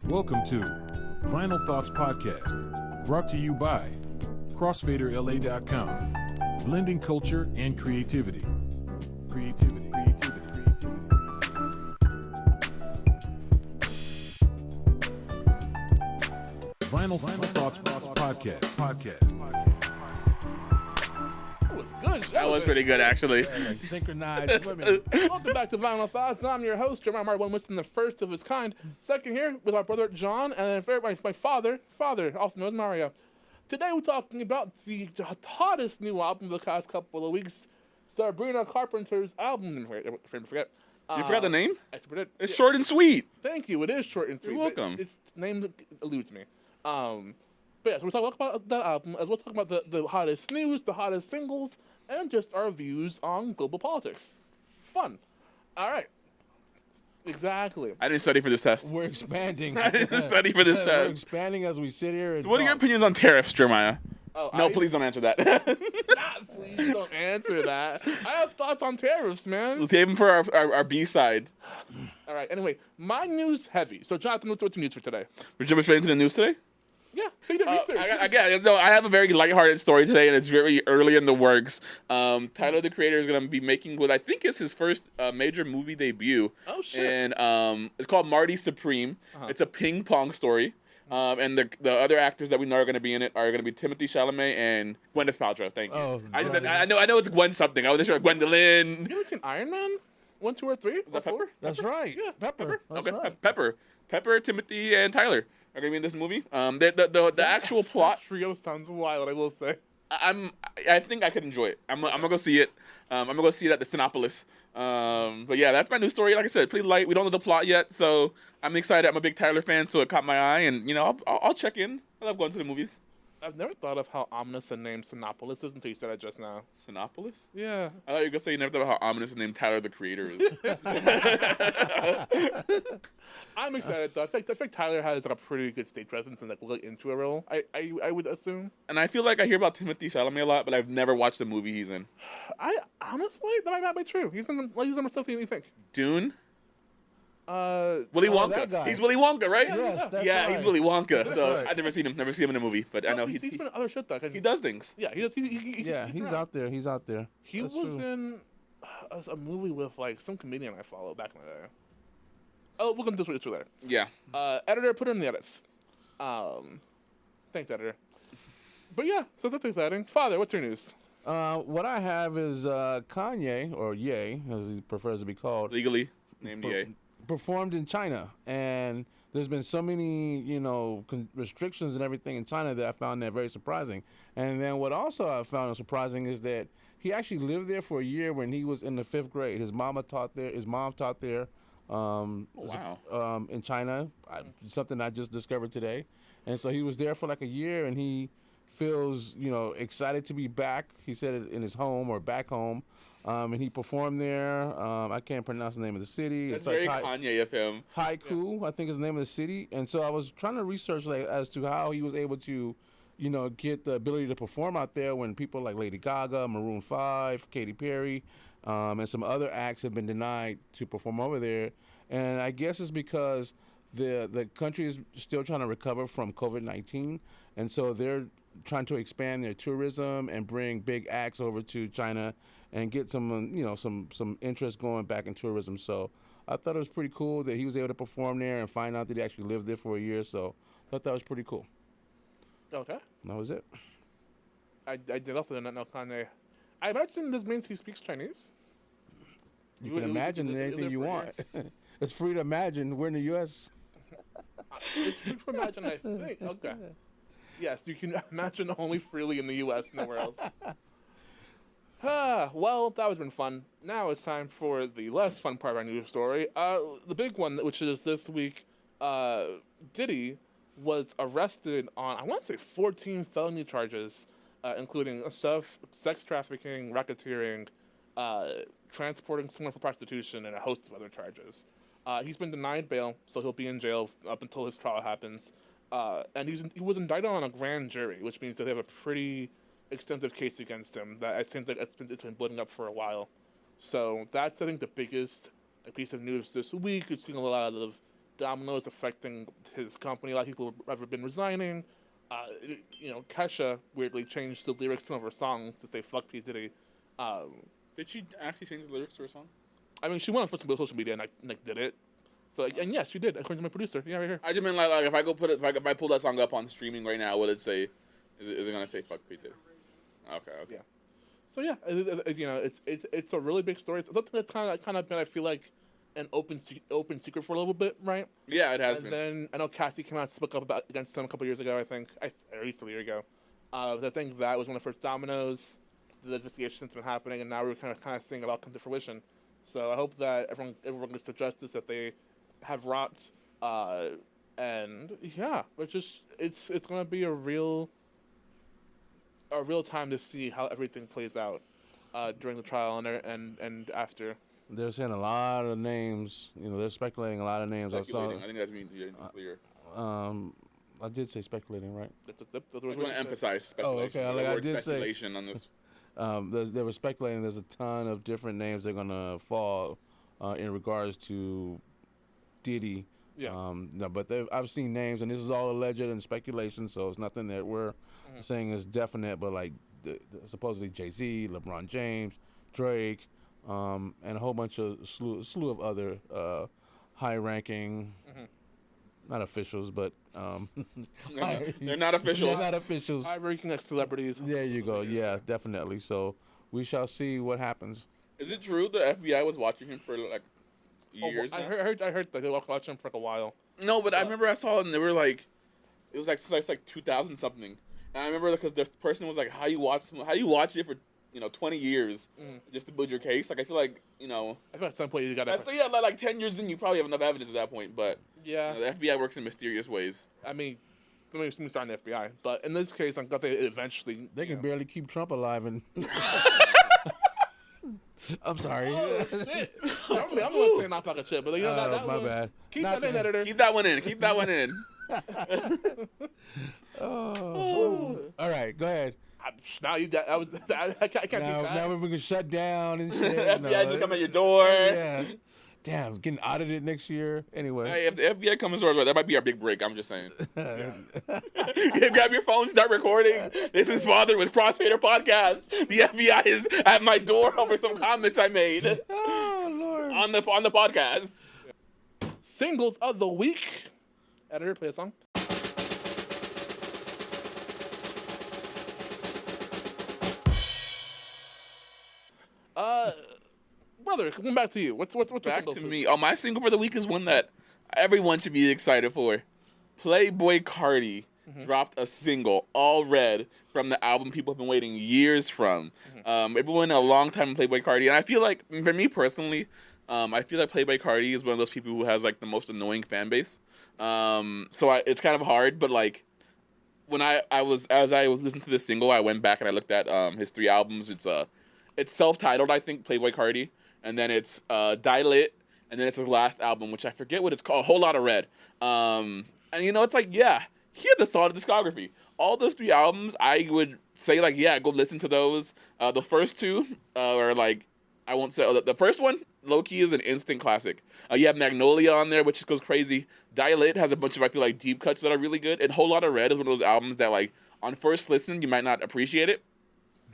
Welcome to Final Thoughts Podcast, brought to you by CrossfaderLA.com, blending culture and creativity. Final Thoughts Podcast. That was good. That was pretty good, actually. Synchronized women. Welcome back to Vinyl Thoughts. I'm your host, Jeremiah Martin Winston, the first of his kind. Second here with my brother John, and then third, my father, also known as Mario. Today we're talking about the hottest new album of the past couple of weeks, Sabrina Carpenter's album. I forget. You forgot the name? I forget. It's short and sweet. Thank you. It is short and sweet. You're welcome. Its name eludes me. But yeah, so we're talking about that album, as we'll talk about the hottest news, the hottest singles, and just our views on global politics. Fun. All right. Exactly. I didn't study for this test. We're expanding. I didn't study for this We're test. expanding as we sit here. And So what are your talk. opinions on tariffs, Jeremiah? Oh, No, please don't answer that. Please don't answer that. I have thoughts on tariffs, man. Let's save them for our B side. All right. Anyway, my news heavy. So, Jonathan, what's your news for today? Would you jump straight into the news today? Yeah. So you did research. I have a very lighthearted story today, and it's very early in the works. Tyler, the Creator, is going to be making what I think is his first major movie debut. Oh, shit. And it's called Marty Supreme. It's a ping pong story. And the other actors that we know are going to be in it are going to be Timothy Chalamet and Gwyneth Paltrow. Thank you. Oh, I know it's Gwen something. I wasn't sure. Gwendolyn. You ever seen Iron Man? 1, 2, or 3? Is that Pepper? That's right. Yeah. Pepper. That's Okay, right. Pepper, Timothy, and Tyler are gonna be in this movie. The actual plot, Trio sounds wild, I will say. I think I could enjoy it. I'm gonna go see it. I'm gonna go see it at the Cinepolis. But yeah, that's my new story. Like I said, pretty light. We don't know the plot yet, so I'm excited. I'm a big Tyler fan, so it caught my eye, and I'll check in. I love going to the movies. I've never thought of how ominous a name Sinopolis is until you said it just now. Cinepolis? Yeah. I thought you were gonna say you never thought about how ominous the name Tyler the Creator is. I'm excited though. I think Tyler has like a pretty good stage presence and like look into a role. I would assume. And I feel like I hear about Timothy Chalamet a lot, but I've never watched the movie he's in. I honestly that might not be true. He's in more stuff than you think. Dune? Willy that Wonka. guy. He's Willy Wonka, right? Yes, that's yeah, right. he's Willy Wonka. So right. I've never seen him in a movie, but I know he's been in other shit though. he does things. Yeah, he does. He's He's out there. He's out there. He That's was true. in a movie with like some comedian I follow back in the day. Oh, we'll get into this later. Yeah. Editor, put it in the edits. Thanks, editor. But yeah, so that's exciting. Father, what's your news? What I have is Kanye, or Ye, as he prefers to be called, Legally named Ye. performed in China, and there's been so many, restrictions and everything in China that I found that very surprising. And then what also I found surprising is that he actually lived there for a year when he was in the 5th grade. His mom taught there. Wow. In China, something I just discovered today. And so he was there for like a year, and he feels, excited to be back. He said it in his home or back home. And he performed there. I can't pronounce the name of the city. That's It's very like Kanye of him. Haiku, I think is the name of the city. And so I was trying to research as to how he was able to, get the ability to perform out there when people like Lady Gaga, Maroon 5, Katy Perry, and some other acts have been denied to perform over there. And I guess it's because the country is still trying to recover from COVID-19, and so they're trying to expand their tourism and bring big acts over to China and get some interest going back in tourism. So I thought it was pretty cool that he was able to perform there and find out that he actually lived there for a year. So I thought that was pretty cool. Okay. That was it. I did also not know Kanye. I imagine this means he speaks Chinese. You can imagine anything you want. It's free to imagine. We're in the U.S. It's free to imagine, I think. Okay. Yes, you can imagine only freely in the U.S., nowhere else. Well, that has been fun. Now it's time for the less fun part of our news story. The big one, which is this week, Diddy was arrested on, I want to say 14 felony charges, including sex trafficking, racketeering, transporting someone for prostitution, and a host of other charges. He's been denied bail, so he'll be in jail up until his trial happens. And he was indicted on a grand jury, which means that they have a pretty extensive case against him that it seems like it's been building up for a while. So that's, I think, the biggest piece of news this week. We've seen a lot of dominoes affecting his company. A lot of people have been resigning. Kesha weirdly changed the lyrics to some of her songs to say "fuck P Diddy." Did she actually change the lyrics to her song? I mean, she went on social media and did it. So and yes, she did, according to my producer. Yeah, right here. I just mean like if I go put it, if I pull that song up on streaming right now, will it say? Is it gonna say "fuck P Diddy"? Okay. Yeah. So yeah, it's a really big story. It's something that's kind of been, I feel like, an open secret for a little bit, right? Yeah, it has And been. then I know Cassie came out and spoke up against him a couple years ago. I think, or at least a year ago. I think that was one of the first dominoes. The investigation's been happening, and now we're kind of seeing it all come to fruition. So I hope that everyone gets the justice that they have wrought. And yeah, it's going to be a real time to see how everything plays out during the trial and after. They're saying a lot of names. They're speculating a lot of names. Speculating. I think that's being clear. I did say speculating, right? That's what I want to emphasize speculation. Oh, okay. The I word did speculation on this. They were speculating there's a ton of different names they're going to fall in regards to Diddy. Yeah. No, but I've seen names, and this is all alleged and speculation, so it's nothing that we're saying is definite, but like supposedly Jay-Z, LeBron James, Drake, and a whole bunch of slew of other high-ranking, not officials, but they're not officials. They're not officials. High-ranking celebrities. There you go. Yeah, definitely. So we shall see what happens. Is it true the FBI was watching him for like years? I heard that they were watching him for like a while. No, but I remember I saw it and they were like, it was like 2000 something, and I remember because this person was like, how you watch it for 20 years just to build your case. Like I feel like I feel at some point you got to. So yeah, like 10 years in, you probably have enough evidence at that point. But yeah, the FBI works in mysterious ways. I mean, let me start in the FBI, but in this case, I'm glad they eventually can barely keep Trump alive and. I'm sorry. Oh, shit. I'm gonna say not pocket shit, but that my one, bad. Keep that in, editor. Keep that one in. Keep that one in. Oh. All right, go ahead. Now you got. I can't do that. Now we can shut down and shit. FBI just come at your door. Yeah. Damn, getting audited next year. Anyway. Hey, if the FBI comes to our that might be our big break. I'm just saying. Grab your phone, start recording. This is Father with Crossfader Podcast. The FBI is at my door over some comments I made. Oh Lord. On the podcast. Singles of the week. Editor, play a song. Brother, coming back to you. What's your Back single to for- me. Oh, my single for the week is one that everyone should be excited for. Playboy Carti dropped a single, All Red, from the album people have been waiting years from. Everyone a long time in Playboy Carti, and I feel like, for me personally, I feel like Playboy Carti is one of those people who has like the most annoying fan base. It's kind of hard, but like when I was listening to this single, I went back and I looked at his 3 albums. It's self-titled, I think, Playboy Carti, and then it's Die Lit, and then it's his last album, which I forget what it's called, A Whole Lot of Red. And it's like, yeah, he had the solid discography. All those 3 albums, I would say, like, yeah, go listen to those. The first 2 are like, I won't say, the first one, low-key, is an instant classic. You have Magnolia on there, which just goes crazy. Die Lit has a bunch of, I feel like, deep cuts that are really good. And Whole Lot of Red is one of those albums that, like, on first listen, you might not appreciate it.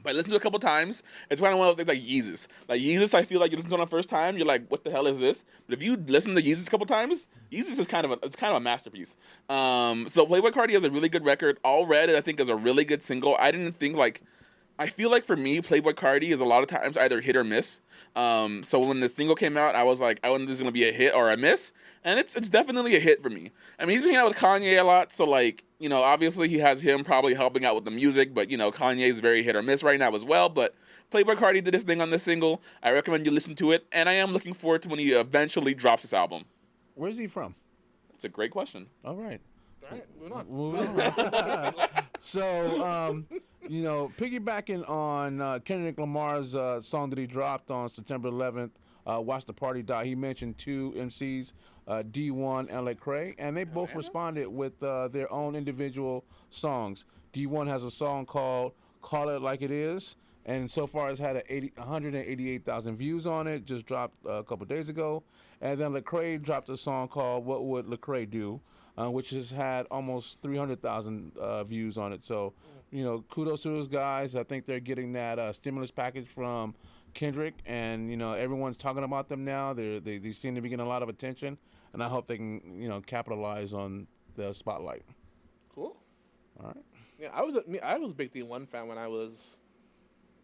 But listen to it a couple times, it's kind of one of those things like Yeezus. Like Yeezus, I feel like you listen to it on the first time, you're like, what the hell is this? But if you listen to Yeezus a couple times, Yeezus is kind of a masterpiece. So Playboy Carti has a really good record. All Red, I think, is a really good single. I feel like for me, Playboy Carti is a lot of times either hit or miss. So when the single came out, I was like, I wonder if this is going to be a hit or a miss. And it's definitely a hit for me. I mean, he's been hanging out with Kanye a lot, so like, obviously he has him probably helping out with the music, but Kanye is very hit or miss right now as well. But Playboy Carti did his thing on this single. I recommend you listen to it, and I am looking forward to when he eventually drops this album. Where's he from? It's a great question. All right. All right, moving on. Moving on. So, piggybacking on Kendrick Lamar's song that he dropped on September 11th, Watch the Party Die, he mentioned 2 MCs, D1 and Lecrae, and they both responded with their own individual songs. D1 has a song called Call It Like It Is, and so far it's had 188,000 views on it. Just dropped a couple days ago, and then Lecrae dropped a song called "What Would Lecrae Do," which has had almost 300,000 views on it. So, kudos to those guys. I think they're getting that stimulus package from Kendrick, and everyone's talking about them now. They seem to be getting a lot of attention, and I hope they can capitalize on the spotlight. Cool. All right. Yeah, I was a big D1 fan when I was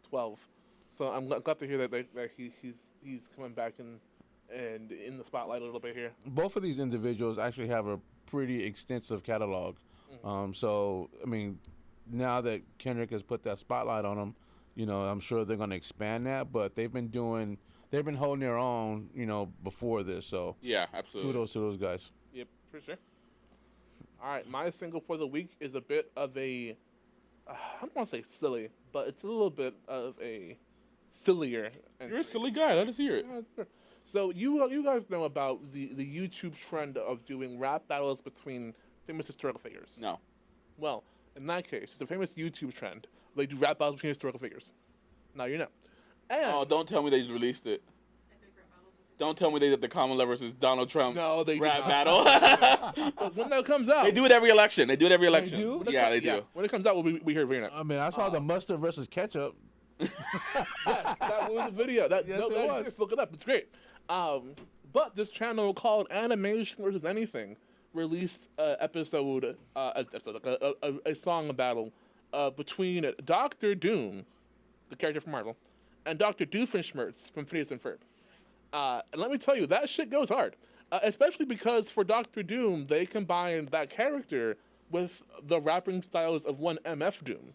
12, so I'm glad to hear that he's coming back and in the spotlight a little bit here. Both of these individuals actually have a pretty extensive catalog. So I mean, now that Kendrick has put that spotlight on them, I'm sure they're going to expand that. But they've been holding their own, before this. So Yeah, absolutely. kudos to those guys. Yep, for sure. All right, my single for the week is a bit of a, I don't want to say silly, but it's a little bit of a sillier. You're a silly guy. Let us hear it. Yeah, sure. So you guys know about the YouTube trend of doing rap battles between famous historical figures. No. Well, in that case, it's a famous YouTube trend. They do rap battles between historical figures. Now you know. And Oh, don't tell me they released it. Don't tell me they did the Kamala versus Donald Trump No, they do rap not. battle. but when that comes out, They do it every election. do? Yeah, they do. When it comes out, we hear it. I mean, I saw the mustard versus ketchup. Yes, that was a video. That Yes, it was. Just look it up. It's great. But this channel called Animation versus Anything released a song battle between Doctor Doom, the character from Marvel, and Dr. Doofenshmirtz from Phineas and Ferb. And let me tell you, that shit goes hard. Especially because for Doctor Doom, they combined that character with the rapping styles of one MF Doom.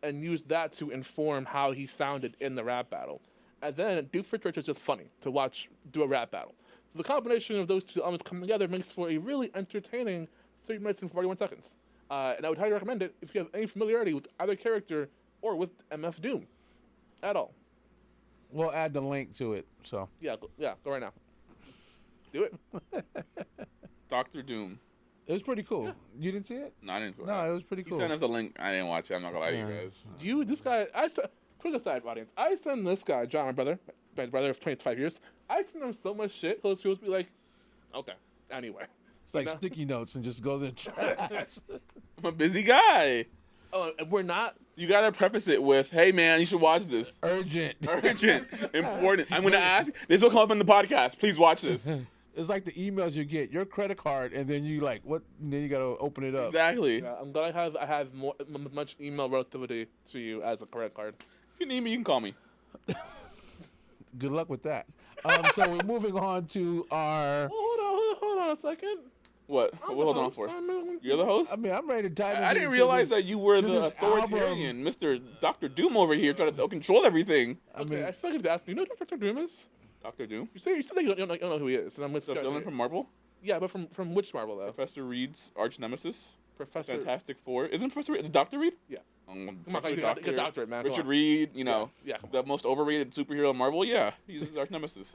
And used that to inform how he sounded in the rap battle. And then Doofenshmirtz is just funny to watch do a rap battle. So the combination of those two elements coming together makes for a really entertaining 3 minutes and 41 seconds. And I would highly recommend it if you have any familiarity with either character or with MF Doom at all. We'll add the link to it. So Yeah, go right now. Do it. Dr. Doom. it was pretty cool. You didn't see it? No, I didn't. No, it was pretty He cool. sent us the link. I didn't watch it. I'm not gonna lie to you guys. This guy, quick aside, audience. I send this guy, John, my brother of 25 years, I send him so much shit, he'll be like, okay, anyway. It's like sticky notes and just goes in trash. I'm a busy guy. Oh, and we're not. You gotta preface it with, "Hey man, you should watch this. Urgent. Urgent, important. I'm gonna ask. This will come up in the podcast. Please watch this." It's like the emails you get, your credit card, and then you like what? And then you gotta open it up. Exactly. Yeah, I'm glad I have much email relativity to you as a credit card. If you need me, you can call me. Good luck with that. So we're moving on to our. Hold on a second. What? I'm What the hold on host. for? I'm- You're the host. I mean, I'm ready to dive into I didn't to realize this- that you were to the this authoritarian, Mr. Dr. Doom over here, trying to control everything. Okay, I feel like I have to ask you. You know who Dr. Doom is? Dr. Doom, You say that you don't know who he is, and I'm the listening. villain from Marvel, Yeah, but from which Marvel though? Professor Reed's arch nemesis, Professor. Fantastic Four. Isn't Professor Reed Dr. Reed? Yeah. Come on, you got doctorate, man. Come Richard on. Reed, you know, Yeah, come the most overrated superhero in Marvel. Yeah, he's his arch nemesis.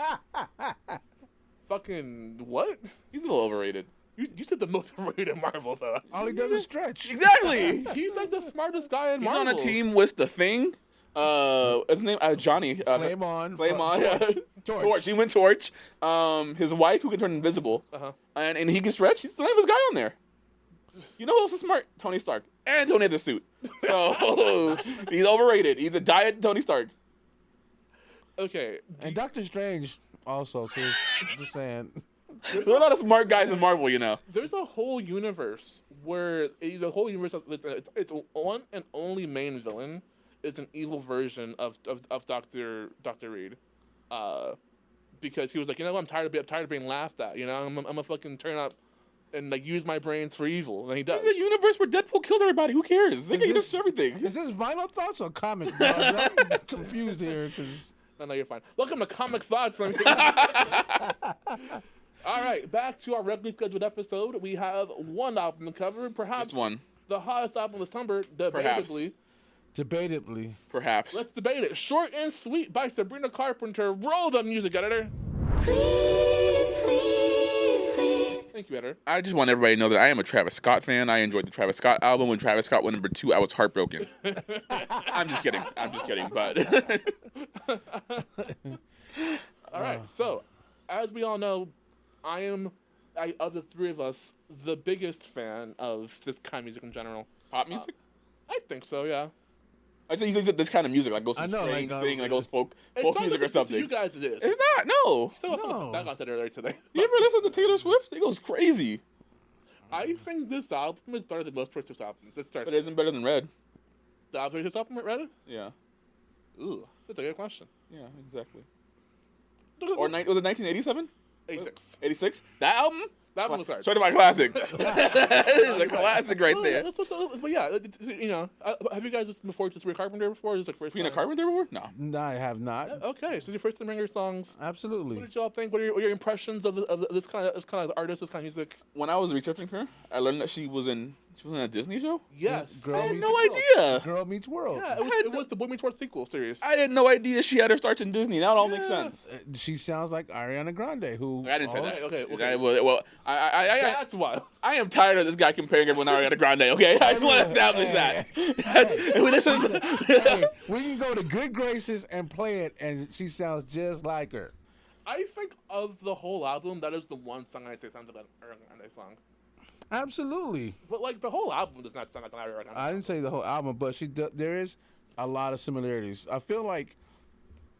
Fucking what? He's a little overrated. You said the most overrated Marvel though. All he does is stretch. Exactly. He's like the smartest guy in He's Marvel. on a team with the Thing. His name Johnny. Flame on. Flame on. Torch. He went Torch. His wife who can turn invisible. Uh-huh. And he can stretch. He's the lamest guy on there. You know who else is smart? Tony Stark. And Tony had the suit. So he's overrated. He's a diet Tony Stark. Okay. And Doctor Strange also too. Just saying. There's a lot of smart guys in Marvel, you know. There's a whole universe where the whole universe its one and only main villain is an evil version of Dr. Reed, because he was like, I'm tired of being laughed at. I'm gonna fucking turn up and like use my brains for evil, and he does. There's a universe where Deadpool kills everybody. Who cares? They can this- use everything. Is this vinyl thoughts or comic thoughts? I'm confused here because No, you're fine. Welcome to Comic Thoughts. All right, back to our regularly scheduled episode. We have one album to cover, perhaps Just one. the hottest album of summer, Perhaps. debatably. Perhaps. Let's debate it. Short and Sweet by Sabrina Carpenter. Roll the music, editor. Please, please, please. Thank you, editor. I just want everybody to know that I am a Travis Scott fan. I enjoyed the Travis Scott album. When Travis Scott went number 2, I was heartbroken. I'm just kidding. But All right. So, as we all know, I am, of the three of us, the biggest fan of this kind of music in general. pop music. I think so. Yeah. I'd say you think that this kind of music like goes some I know, strange like, thing, like goes folk It sounds music like or something. To you guys, it is. It's not. No. No. Back on said earlier today. You ever listen to Taylor Swift? It goes crazy. I think this album is better than most Taylor Swift albums. Let's start. But it isn't better than Red. The album Taylor Swift album, Reddit? Yeah. Ooh, that's a good question. Yeah, exactly. Or was it 1987? 86. 86? That album? That one was hard. Certified classic. It's a classic right there. But yeah, have you guys listened before to Sabrina Carpenter before? Is this like first Sabrina time? Carpenter before? No. No, I have not. Okay, so your first time hearing her songs. What Absolutely. did y'all think? What are your impressions of this kind of artist, this kind of music? When I was researching her, I learned that she was in a Disney show. Yes, Girl I had Meets no World. idea. Girl Meets World. Yeah, it was the Boy Meets World sequel series. I had no idea she had her starts in Disney. Now it all makes Yeah. sense. She sounds like Ariana Grande, who I didn't say that. Okay. Well, That's wild. I am tired of this guy comparing everyone to Ariana Grande. Okay, I just want to establish that. Hey, we can go to Good Graces and play it, and she sounds just like her. I think of the whole album, that is the one song I'd say sounds like an Ariana Grande song. Absolutely. But like the whole album does not sound like an Ariana Grande. I didn't say the whole album, but there is a lot of similarities. I feel like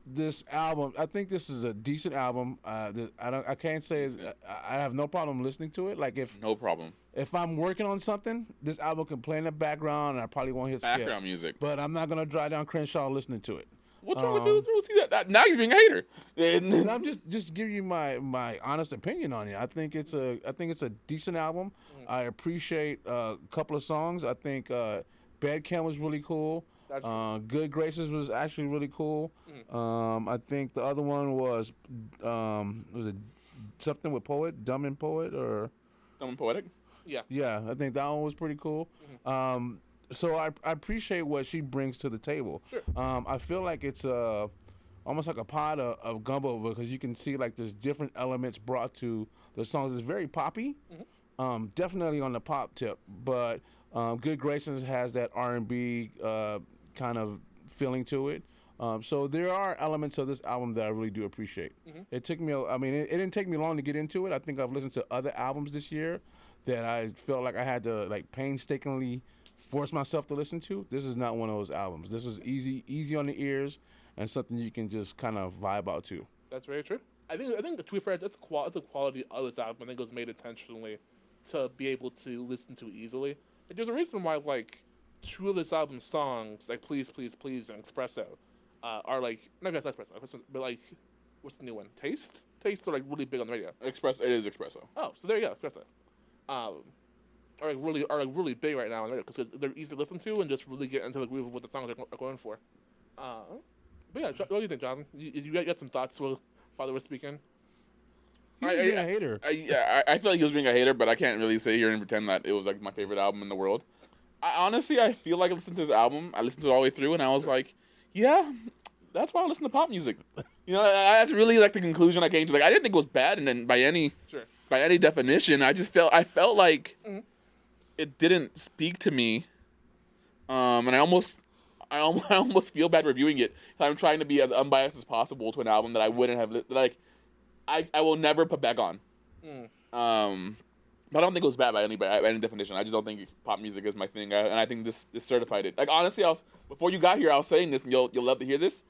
this album. I think this is a decent album. I can't say I have no problem listening to it. Like No problem. if I'm working on something, this album can play in the background, and I probably won't hit skip. Background music. But I'm not gonna drive down Crenshaw listening to it. What's wrong with dudes who see that? Now he's being a hater. And I'm just giving you my honest opinion on it. I think it's a decent album. I appreciate a couple of songs. I think Bad Cam was really cool. Good Graces was actually really cool. I think the other one was it something with Poet, Dumb and Poet, or Dumb and Poetic. Yeah. I think that one was pretty cool. So I appreciate what she brings to the table. Sure. I feel like it's almost like a pot of gumbo, because you can see like there's different elements brought to the songs. It's very poppy, definitely on the pop tip, but Good Graces has that R&B kind of feeling to it. So there are elements of this album that I really do appreciate. It took me, it didn't take me long to get into it. I think I've listened to other albums this year that I felt like I had to like painstakingly force myself to listen to. This is not one of those albums. This is easy on the ears, and something you can just kind of vibe out to. That's very true. I think to be fair, that's the quality of this album. I think it was made intentionally to be able to listen to easily. Like, there's a reason why like two of this album's songs, like Please, Please, Please and Espresso, are like not just Espresso, but like what's the new one? Taste are like really big on the radio. It is Espresso. Oh, so there you go, Espresso. Are really big right now on the radio because they're easy to listen to and just really get into the groove of what the songs are going for. But yeah, what do you think, Jonathan? You got some thoughts while they were speaking? He's being a hater. I feel like he was being a hater, but I can't really sit here and pretend that it was like my favorite album in the world. I feel like I listened to this album. I listened to it all the way through, and I was like, yeah, that's why I listen to pop music. That's really like the conclusion I came to. Like, I didn't think it was bad, and then by any definition, I felt like it didn't speak to me, and I almost feel bad reviewing it. I'm trying to be as unbiased as possible to an album that I wouldn't have I will never put back on. But I don't think it was bad by any definition. I just don't think pop music is my thing, and I think this certified it. Like, honestly, before you got here, I was saying this, and you'll love to hear this.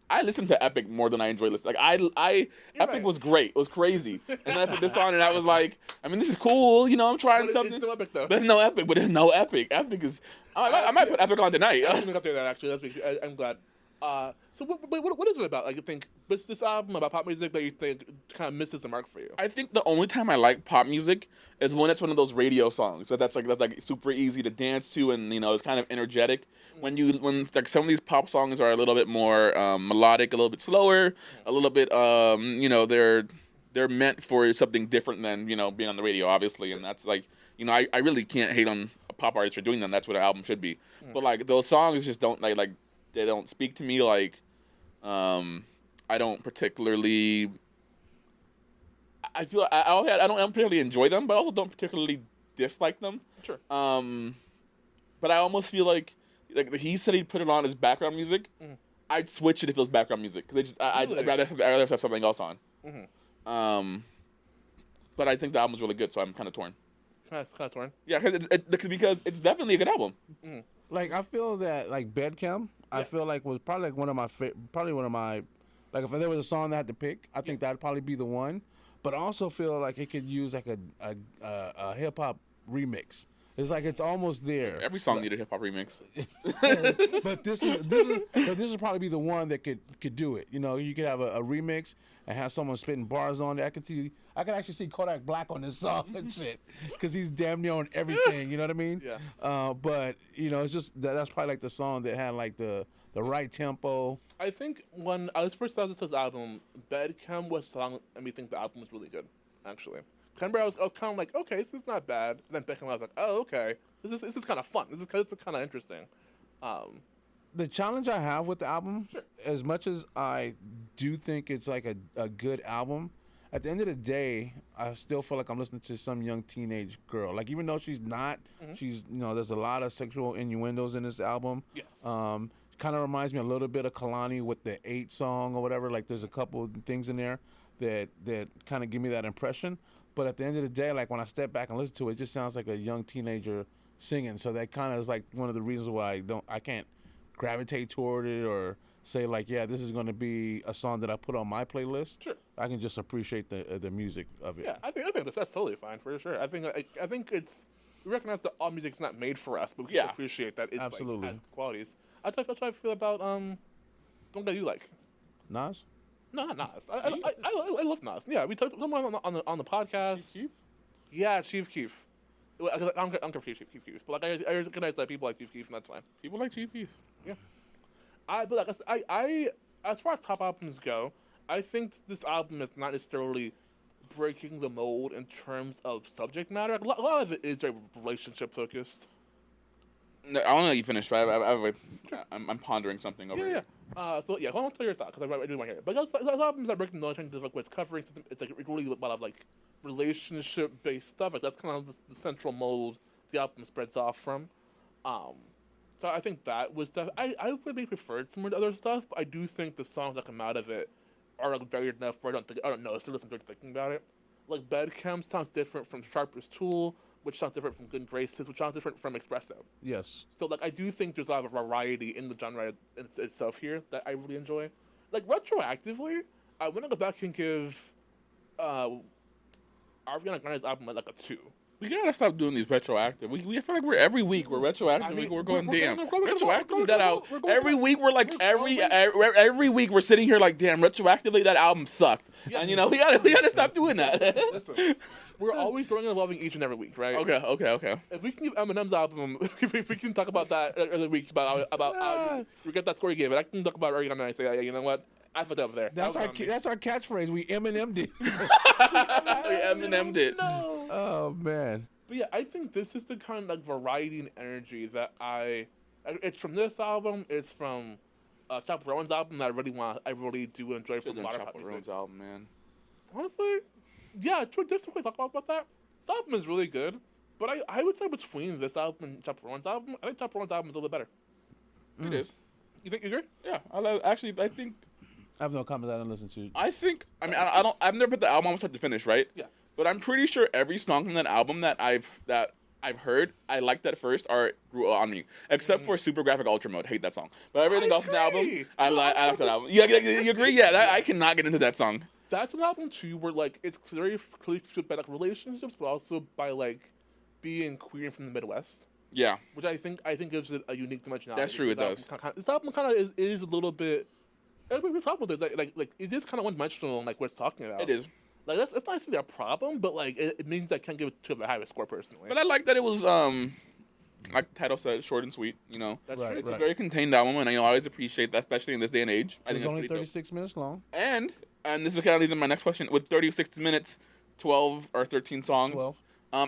I listened to Epic more than I enjoy listening. Like, Epic was great. It was crazy. And then I put this on, and I was like, this is cool. I'm trying something. It's no Epic though. There's no Epic, but there's no Epic. Epic is. I might put Epic on tonight. I'm gonna that actually. I'm glad. So what is it about? Like, you think this album about pop music that you think kind of misses the mark for you? I think the only time I like pop music is when it's one of those radio songs. So that's like super easy to dance to, and it's kind of energetic. When like some of these pop songs are a little bit more melodic, a little bit slower, a little bit they're meant for something different than being on the radio, obviously. And that's like I really can't hate on a pop artist for doing that. That's what an album should be. But like those songs just don't like they don't speak to me. Like I don't particularly. I feel I don't particularly enjoy them, but I also don't particularly dislike them. Sure. But I almost feel like he said he'd put it on as background music. I'd switch it if it was background music because I'd rather have something else on. But I think the album's really good, so I'm kind of torn. Kind of torn. Yeah, because it's definitely a good album. Like I feel that like Bedcam, I feel like was probably like one of my like if there was a song that I had to pick, I think that'd probably be the one. But I also feel like it could use like a hip hop remix. It's like it's almost there. Every song needed a hip hop remix. But this would probably be the one that could do it. You know, you could have a remix and have someone spitting bars on it. I could actually see Kodak Black on this song and shit because he's damn near on everything. You know what I mean? Yeah. But you know, it's just that's probably like the song that had like the right tempo. I think when I was first listening to this album, Bedcam was the song that made me think the album was really good, actually. Remember, I was kind of like, okay, this is not bad. And then Bedcam, I was like, oh, okay, this is kind of fun. This is kind of interesting. The challenge I have with the album, Sure. as much as I do think it's like a good album, at the end of the day, I still feel like I'm listening to some young teenage girl. Like even though she's not, she's there's a lot of sexual innuendos in this album. Yes. Kind of reminds me a little bit of Kalani with the 8 song or whatever. Like there's a couple of things in there that kind of give me that impression. But at the end of the day, like when I step back and listen to it, it just sounds like a young teenager singing. So that kind of is like one of the reasons why I can't gravitate toward it or say like, yeah, this is going to be a song that I put on my playlist. Sure. I can just appreciate the music of it. Yeah, I think that's totally fine for sure. I think it's we recognize that all music's not made for us, but we can appreciate that it's Absolutely. like has qualities. That's how I feel about Don't Get You Like. Nas? No, not Nas. I love Nas. Yeah, we talked about on the podcast. Chief Keef? Yeah, Chief Keef. Well, I don't care for Chief Keef, but like I recognize that people like Chief Keef, and that's fine. People like Chief Keef. Yeah. But like I as far as top albums go, I think this album is not necessarily breaking the mold in terms of subject matter. Like, a lot of it is very relationship focused. No, I want to let you finish, but I'm pondering something over here. So I want to tell your thought because I do want to hear it. But those albums that break the mold in terms of like what's covering, it's like really a lot of like relationship based stuff. Like that's kind of the central mold the album spreads off from. So I think that was stuff I would maybe preferred some of the other stuff, but I do think the songs that come out of it are like varied enough where I don't know, still listen to thinking about it. Like Bedcam sounds different from Sharper's Tool, which sounds different from Good Graces, which sounds different from Espresso. Yes. So like I do think there's a lot of variety in the genre itself here that I really enjoy. Like retroactively, I want to go back and give Ariana Grande's album like a 2. We gotta stop doing these retroactive. We feel like every week we're retroactive. I mean, we're going we're damn. going Retroactively that out. we're going Every wrong. week we're like We're every week we're sitting here like damn. Retroactively that album sucked. Yeah. And we gotta stop doing that. Listen, we're always growing and loving each and every week, right? Okay. If we can give Eminem's album, if we can talk about that every week about we get that score you gave it, I can talk about Ariana and I say, yeah, you know what? I fucked up there. That's our catchphrase. We Eminem did. Eminem did. No. Oh man. But yeah, I think this is the kind of like variety and energy that it's from this album, it's from Chopper Rowan's album that I really do enjoy from modern pop music. Rowan's album, man. Honestly, yeah, true. There's something to talk about that. This album is really good, but I would say between this album and Chopper Rowan's album, I think Chopper Rowan's album is a little bit better. It is. You think you agree? Yeah. I think. I have no comments. I don't listen to. I've never put the album on start to finish, right? Yeah. But I'm pretty sure every song from that album that I've heard, I liked at first or grew on me. Except for Super Graphic Ultra Mode. Hate that song. But everything else in the album, I like that album. Yeah, you agree? Yeah, I cannot get into that song. That's an album too where like it's very clearly by like relationships, but also by like being queer from the Midwest. Yeah. Which I think gives it a unique dimensionality. That's true, it does. This album kind of is a little bit. We talk about this like it is kind of one dimensional in like what it's talking about. It is. Like that's not necessarily a problem, but like it means I can't give it to the highest score personally. But I like that it was like the title said, short and sweet. That's Right, true. It's a very contained album, and I always appreciate that, especially in this day and age. I It think was that's only pretty dope. 36 minutes long. And this is kind of leads into my next question. With 36 minutes, 12 or 13 songs, 12.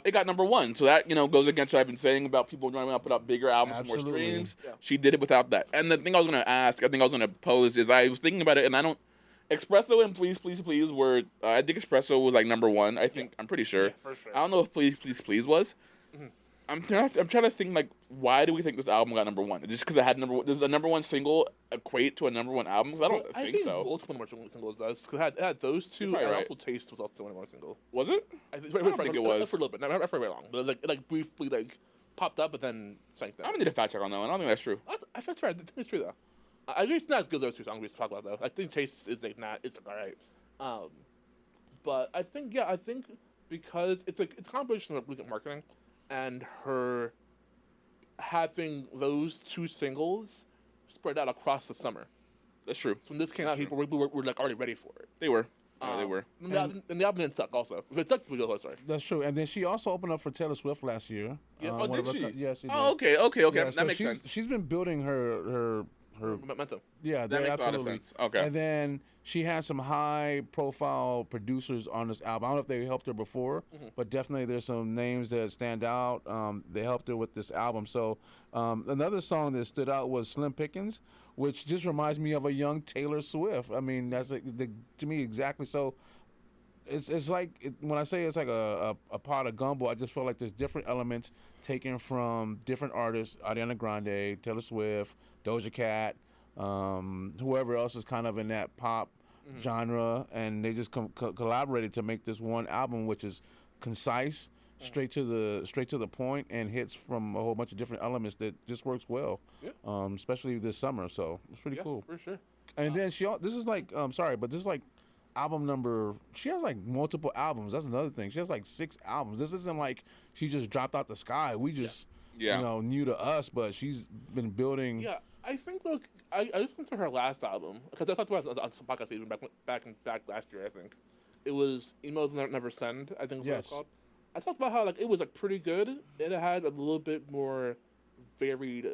It got #1. So that goes against what I've been saying about people trying to put out bigger albums with more Absolutely. streams. Yeah. she did it without that. And the thing I was going to pose is I was thinking about it, and I don't. Espresso and Please Please Please were. I think Espresso was like number one. I think I'm pretty sure. Yeah, for sure. I don't know if Please Please Please was. I'm trying to think like why do we think this album got number one? Just because it had number one? Does the number one single equate to a number one album? 'Cause I don't think so. Multiple number one singles does because it had those two, You're and probably also Taste was also one single. Was it? I think, don't think it was. for a little bit, not for very long, but like briefly like popped up, but then sank down. I'm gonna need a fact check on that one. I don't think that's true. I think it's fair. I think it's true though. I think it's not as good as those two songs we talk about though. I think Taste is like not. It's like, all right. But I think because it's a combination of good marketing and her having those two singles spread out across the summer. That's true. So when this came out, people were like already ready for it. They were. Yeah, they were. And the album didn't suck. Also, if it sucked, we go story. That's true. And then she also opened up for Taylor Swift last year. Yeah. Oh, did she? Yeah, she did. Oh, okay. Yeah, so that makes sense. She's been building her Momentum. yeah, That makes a lot of absolutely. sense. Okay. And then she had some high profile producers on this album. I don't know if they helped her before, but definitely there's some names that stand out. They helped her with this album. So another song that stood out was Slim Pickens, which just reminds me of a young Taylor Swift. I mean, that's to me exactly so. It's like when I say it's like a pot of gumbo, I just feel like there's different elements taken from different artists: Ariana Grande, Taylor Swift, Doja Cat, whoever else is kind of in that pop genre, and they just collaborated to make this one album, which is concise, straight to the point, and hits from a whole bunch of different elements that just works well. Yeah. Especially this summer, so it's pretty cool. For sure. And then this is like sorry, but this is like album number. She has like multiple albums. That's another thing. She has like 6 albums. This isn't like she just dropped out the sky. We just new to us, but she's been building. Yeah, I think I just went to her last album because I talked about it on some podcast even back last year. I think it was Emos Never Send. I think is what it's called. I talked about how like it was like pretty good. It had a little bit more varied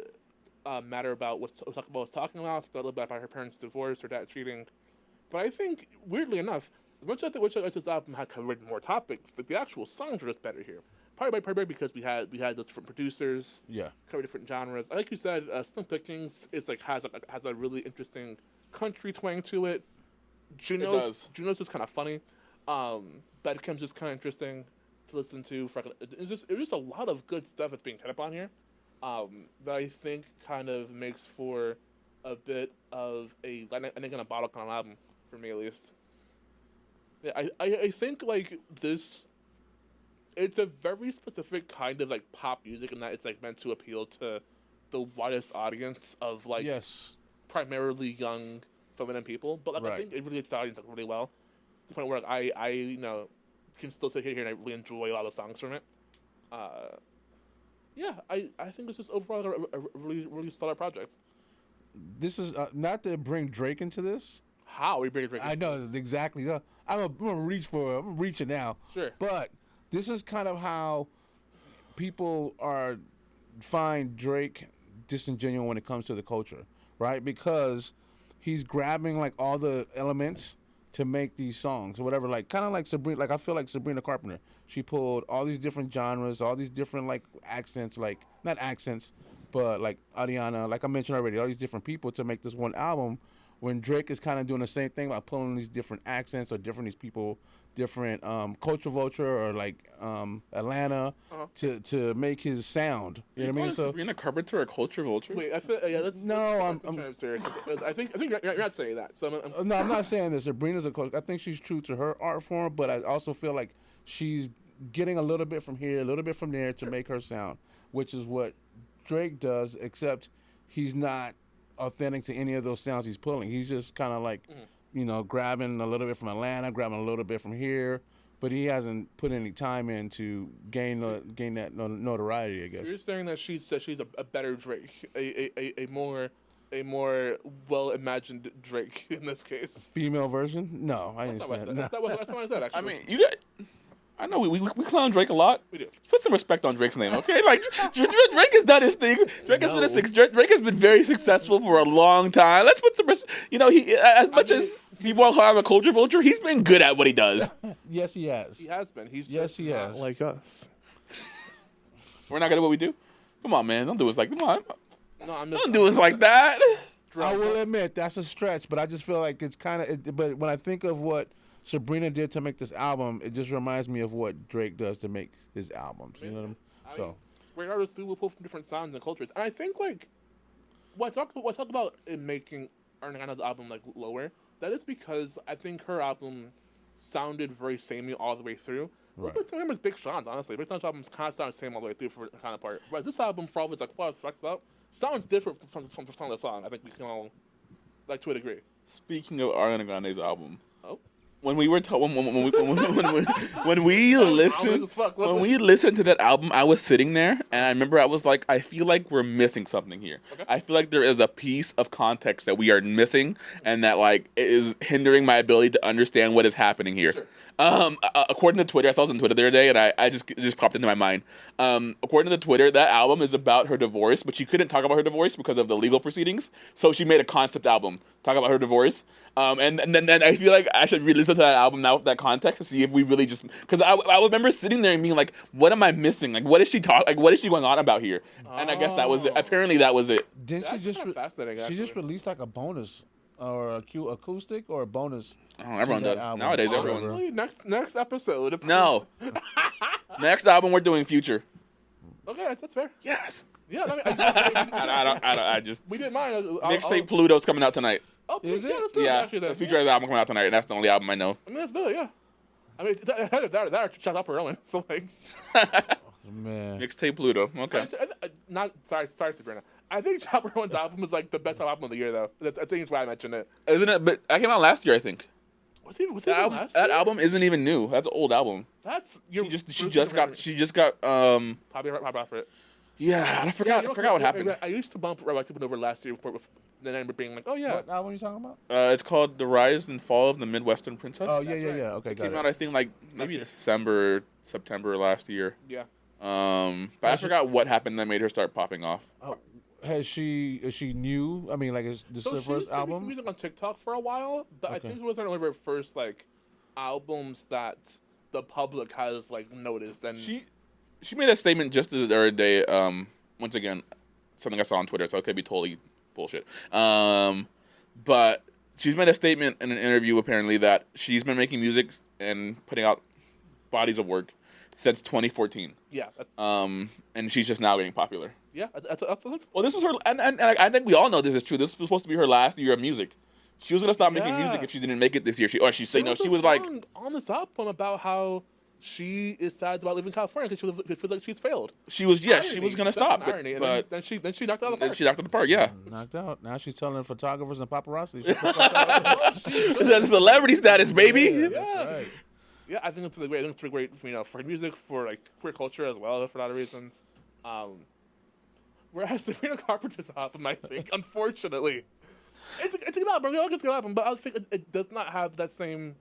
matter about what was talking about. A little bit about her parents' divorce, her dad cheating. But I think weirdly enough, much of this album had covered more topics. Like the actual songs were just better here. Probably because we had those different producers. Yeah. Cover different genres. Like you said, Slim Pickens is like has a really interesting country twang to it. Juno's is kind of funny. Bedcome's just kind of interesting to listen to. It was just a lot of good stuff that's being hit up on here. That I think kind of makes for a bit of a lightning in a bottle kind of album for me at least. Yeah, I think like this. It's a very specific kind of like pop music in that it's like meant to appeal to the widest audience of like primarily young feminine people. But like I think it really gets the audience like really well. To the point where like, I can still sit here and I really enjoy a lot of songs from it. Yeah, I think this is overall a really really solid project. This is not to bring Drake into this. How are we bringing Drake? I know exactly. I'm gonna reach for it. I'm reaching now. Sure. But this is kind of how people find Drake disingenuous when it comes to the culture, right? Because he's grabbing like all the elements to make these songs or whatever. Like kind of like Sabrina. Like I feel like Sabrina Carpenter. She pulled all these different genres, all these different like accents, like not accents, but like Ariana, like I mentioned already, all these different people to make this one album. When Drake is kind of doing the same thing by pulling these different accents or these people, different Culture Vulture or like Atlanta to make his sound. You know what I mean? So Sabrina Carpenter a Culture Vulture? Wait, I feel I think you're not saying that. So no, I'm not saying this. Sabrina's a culture. I think she's true to her art form, but I also feel like she's getting a little bit from here, a little bit from there to make her sound, which is what Drake does, except he's not authentic to any of those sounds he's pulling. He's just kind of like, grabbing a little bit from Atlanta, grabbing a little bit from here, but he hasn't put any time in to gain that notoriety, I guess. You're saying that she's a better Drake, a more well imagined Drake in this case. Female version? No, I didn't say that. That's not what I said. Actually, I mean, I know we clown Drake a lot. We do. Let's put some respect on Drake's name, okay? Like Drake has done his thing. Drake has been very successful for a long time. Let's put some respect. He as people call him a culture vulture, he's been good at what he does. Yes, he has. He has been. He's he not has. like us. We're not good at what we do. Come on, man, don't do us like. Come on, No, I'm don't do us like that. I will admit that's a stretch, but I just feel like it's kind of. But when I think of what Sabrina did to make this album, it just reminds me of what Drake does to make his albums. You know what I mean? So, great artists do pull from different sounds and cultures, and I think like what I talk about in making Ariana's album like lower. That is because I think her album sounded very samey all the way through. Right. But same as Big Sean's, honestly. Big Sean's albums kind of sound the same all the way through for the kind of part. Whereas this album, for all of its like flaws, sounds different from song to song. I think we can all, like, to a degree. Speaking of Ariana Grande's album, Oh. when we were when we listened to that album, I was sitting there and I remember I was like, I feel like we're missing something here. Okay. I feel like there is a piece of context that we are missing and that like is hindering my ability to understand what is happening here. Sure. According to Twitter, I saw this on Twitter the other day, and I just popped into my mind. According to Twitter, that album is about her divorce, but she couldn't talk about her divorce because of the legal proceedings. So she made a concept album talk about her divorce. And then I feel like I should re-listen to that album now with that context to see if we really just because I remember sitting there and being like, what am I missing? Like, what is she what is she going on about here? And I guess that was it. Apparently, that was it. didn't she just? Fascinating. She just released like a bonus or a acoustic or a bonus. Oh, everyone does album. nowadays. Everyone. Honestly, next episode. It's No. Next album, we're doing Future. Okay, that's fair. Yes. Yeah, I mean, I just we didn't mind. mixtape Pluto's coming out tonight. Oh, Is yeah, it? let's do it. Yeah, Actually, the then. Future has an album coming out tonight, and that's the only album I know. I mean, let's do it. Yeah. I mean, that shut up her own. So like, Man, Mixtape Pluto. Okay. not sorry, Sabrina. I think Chopper One's album is like the best album of the year, though. I think that's why I mentioned it. Isn't it? But I came out last year, I think. Was he That album, last that year? album isn't even new. That's an old album. That's She just got probably right after it. yeah, I forgot what happened. I used to bump Red Tipping over last year before, then I remember being like, oh yeah, what album are you talking about? It's called The Rise and Fall of the Midwestern Princess. Oh yeah, right. Okay, It got came it. out I think like maybe year. December, September last year. yeah. But I forgot what happened that made her start popping off. Oh, is she new? I mean, like, is this So her she first used to make album? music on TikTok for a while, but I Okay. think it was one of her first like albums that the public has like noticed. And She made a statement just the other day. Once again, something I saw on Twitter, so it could be totally bullshit. But she's made a statement in an interview apparently that she's been making music and putting out bodies of work since 2014. yeah, And she's just now getting popular. yeah, that's Well, this was her, and I think we all know this is true. This was supposed to be her last year of music. She was gonna stop making Yeah. music if she didn't make it this year. She said no. There She a was like, song on this album about how she is sad about leaving California because she feels like she's failed. she was gonna That's stop, an irony. And but then she knocked it out of the then park. she knocked it apart. Yeah, Knocked out. Now she's telling photographers and paparazzi. Shut the fuck up. that's celebrity status, baby. Yeah, Yeah. that's right. Yeah, I think it's really great. I think it's really great, for her music, for like queer culture as well, for a lot of reasons. Whereas Sabrina Carpenter's album, I think, unfortunately, it's a good album. It's a good album, but I think it does not have that same.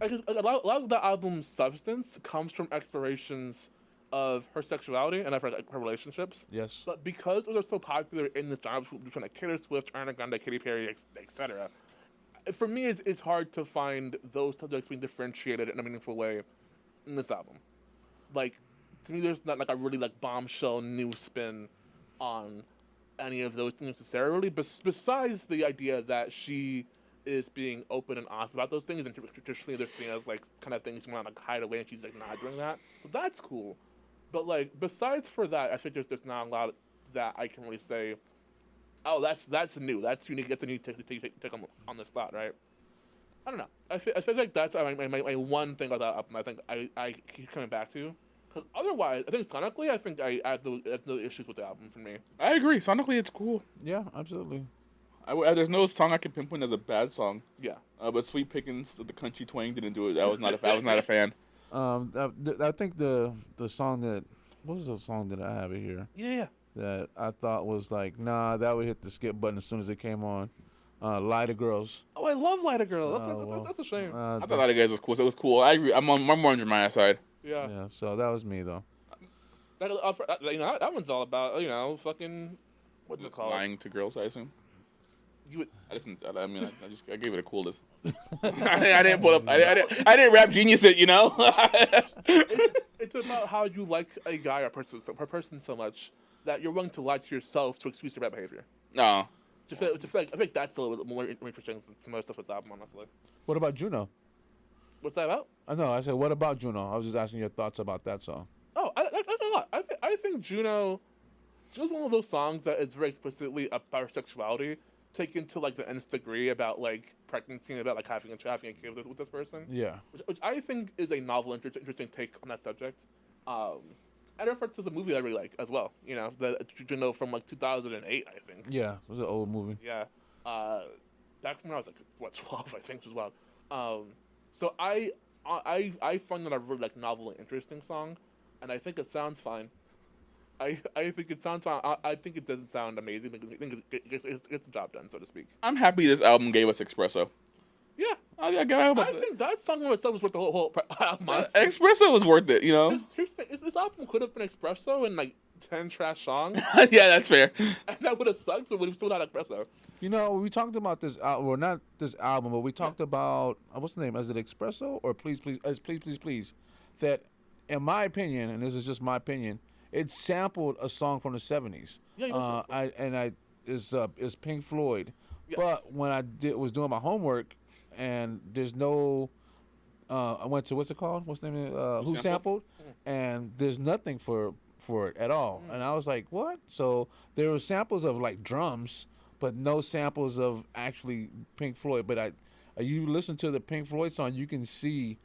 I just, a lot of the album's substance comes from explorations of her sexuality and of her relationships. Yes. But because they're so popular in this genre, between like Taylor Swift, Ariana Grande, Katy Perry, etc., for me, it's hard to find those subjects being differentiated in a meaningful way in this album. Like, to me, there's not like a really like bombshell new spin on any of those things necessarily. But besides the idea that she is being open and honest about those things, and traditionally they're seen as like kind of things you want to like hide away, and she's like not doing that. So that's cool. But like besides for that, I think there's not a lot that I can really say. Oh, that's new. That's unique. That's a new take on this thought, right? I don't know. I feel like that's my one thing about that album. I think I keep coming back to. Because otherwise, I think sonically, I think I have no issues with the album for me. I agree. Sonically, it's cool. Yeah, absolutely. There's no song I can pinpoint as a bad song. Yeah. But Sweet Pickins, the country twang didn't do it. I was not a fan. I think the song that what was the song that I have it here Yeah. that I thought was like that would hit the skip button as soon as it came on. Lie to Girls. Oh, I love Lighter Girl. well, That's a shame. I thought that guys was cool. So it was cool. I agree. I'm more on Jeremiah's side. yeah. Yeah, so that was me though. That one's all about fucking what's it called? Lying to girls, I assume. You would, I gave it a coolness. I didn't pull up. I didn't rap genius it. it's about how you like a guy or person so much that you're willing to lie to yourself to excuse your bad behavior. No. I think that's a little bit more interesting than some other stuff with this album, honestly. What about Juno? What's that about? I know. I said, what about Juno? I was just asking your thoughts about that song. Oh, that's a lot. I think Juno's one of those songs that is very explicitly about sexuality, taken to like the nth degree about like pregnancy and about like having a kid with this person. Yeah. Which I think is a novel, interesting take on that subject. And it refers to the movie I really like as well. You know, the Juno from like 2008, I think. Yeah, it was an old movie. Yeah. Back when I was like 12, I think as well. So I find that a really like novel and interesting song, and I think it sounds fine. I think it sounds fine. I think it doesn't sound amazing, but I think it gets the job done, so to speak. I'm happy this album gave us Espresso. Yeah. I think that song on itself was worth the whole album. Espresso was worth it, you know? This album could have been Espresso and like 10 trash songs. Yeah, that's fair. And that would have sucked, but would have still not Espresso. You know, we talked about this album, well, not this album, but we talked about, what's the name? Is it Espresso or Please, Please? That, in my opinion, and this is just my opinion, it sampled a song from the 70s. Yeah, it's Pink Floyd. Yes. But when I was doing my homework, and there's no, I went to, what's it called? What's the name? Who Sampled? And there's nothing for it at all. And I was like, what? So there were samples of like drums, but no samples of actually Pink Floyd. But you listen to the Pink Floyd song, you can see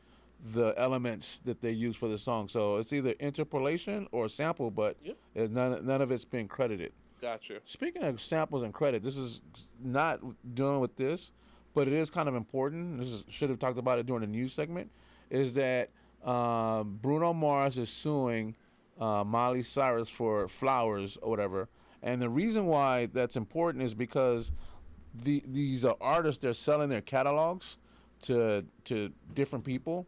the elements that they use for the song. So it's either interpolation or sample, but none of it's been credited. Gotcha. Speaking of samples and credit, this is not dealing with this, but it is kind of important. Should have talked about it during the news segment. Is that Bruno Mars is suing Miley Cyrus for Flowers or whatever, and the reason why that's important is because these artists, they're selling their catalogs to different people,